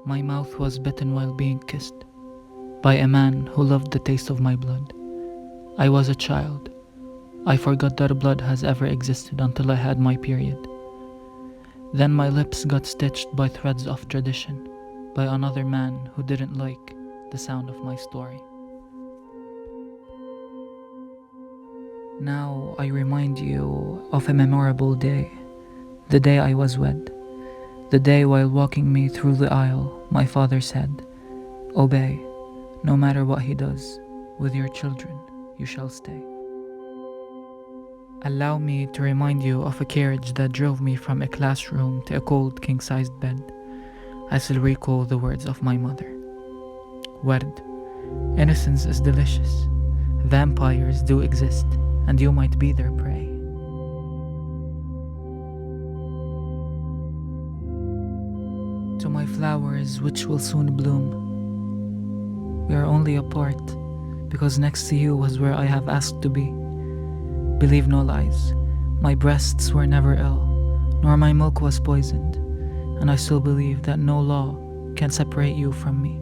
My mouth was bitten while being kissed by a man who loved the taste of my blood. I was a child. I forgot that blood has ever existed until I had my period. Then my lips got stitched by threads of tradition, by another man who didn't like the sound of my story. Now I remind you of a memorable day, the day I was wed, the day while walking me through the aisle, my father said, "Obey, no matter what he does, with your children you shall stay." Allow me to remind you of a carriage that drove me from a classroom to a cold king-sized bed. I still recall the words of my mother. Word, innocence is delicious. Vampires do exist, and you might be their prey. To my flowers which will soon bloom, we are only apart because next to you was where I have asked to be. Believe no lies, my breasts were never ill, nor my milk was poisoned, and I still believe that no law can separate you from me.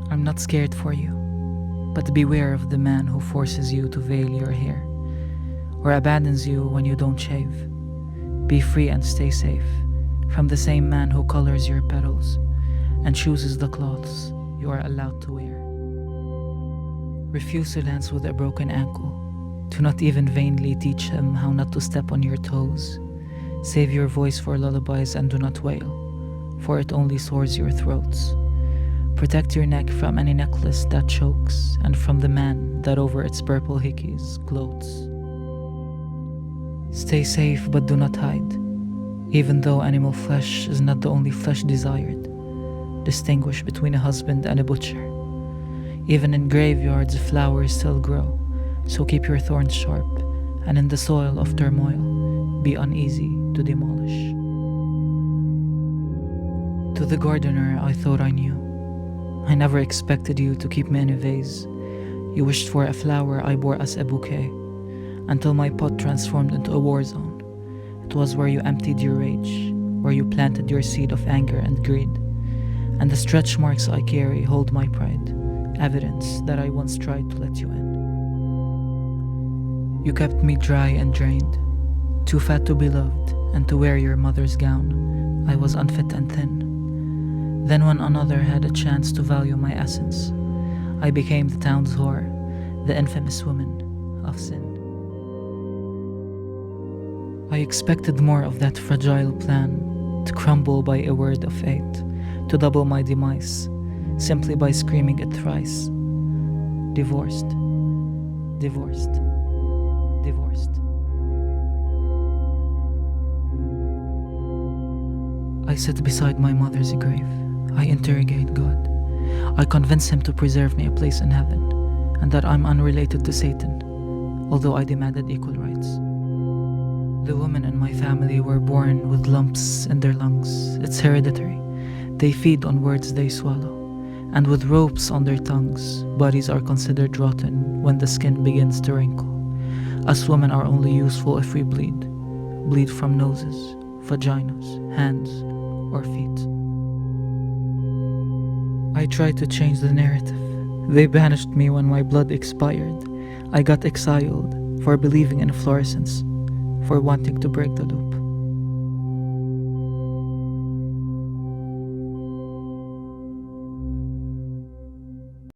I'm not scared for you, but beware of the man who forces you to veil your hair, or abandons you when you don't shave. Be free and stay safe from the same man who colors your petals and chooses the cloths you are allowed to wear. Refuse to dance with a broken ankle. Do not even vainly teach him how not to step on your toes. Save your voice for lullabies and do not wail, for it only sores your throats. Protect your neck from any necklace that chokes, and from the man that over its purple hickeys gloats. Stay safe but do not hide, even though animal flesh is not the only flesh desired. Distinguish between a husband and a butcher. Even in graveyards flowers still grow, so keep your thorns sharp, and in the soil of turmoil, be uneasy to demolish. To the gardener I thought I knew. I never expected you to keep me in a vase. You wished for a flower, I bore as a bouquet, until my pot transformed into a war zone. It was where you emptied your rage, where you planted your seed of anger and greed, and the stretch marks I carry hold my pride, evidence that I once tried to let you in. You kept me dry and drained, too fat to be loved and to wear your mother's gown. I was unfit and thin. Then when another had a chance to value my essence, I became the town's whore, the infamous woman of sin. I expected more of that fragile plan, to crumble by a word of fate, to double my demise, simply by screaming it thrice. Divorced, divorced, divorced. I sit beside my mother's grave. I interrogate God. I convince him to preserve me a place in heaven, and that I'm unrelated to Satan, although I demanded equal rights. The women in my family were born with lumps in their lungs. It's hereditary. They feed on words they swallow, and with ropes on their tongues, bodies are considered rotten when the skin begins to wrinkle. Us women are only useful if we bleed. Bleed from noses, vaginas, hands, or feet. I tried to change the narrative. They banished me when my blood expired. I got exiled for believing in fluorescence, for wanting to break the loop.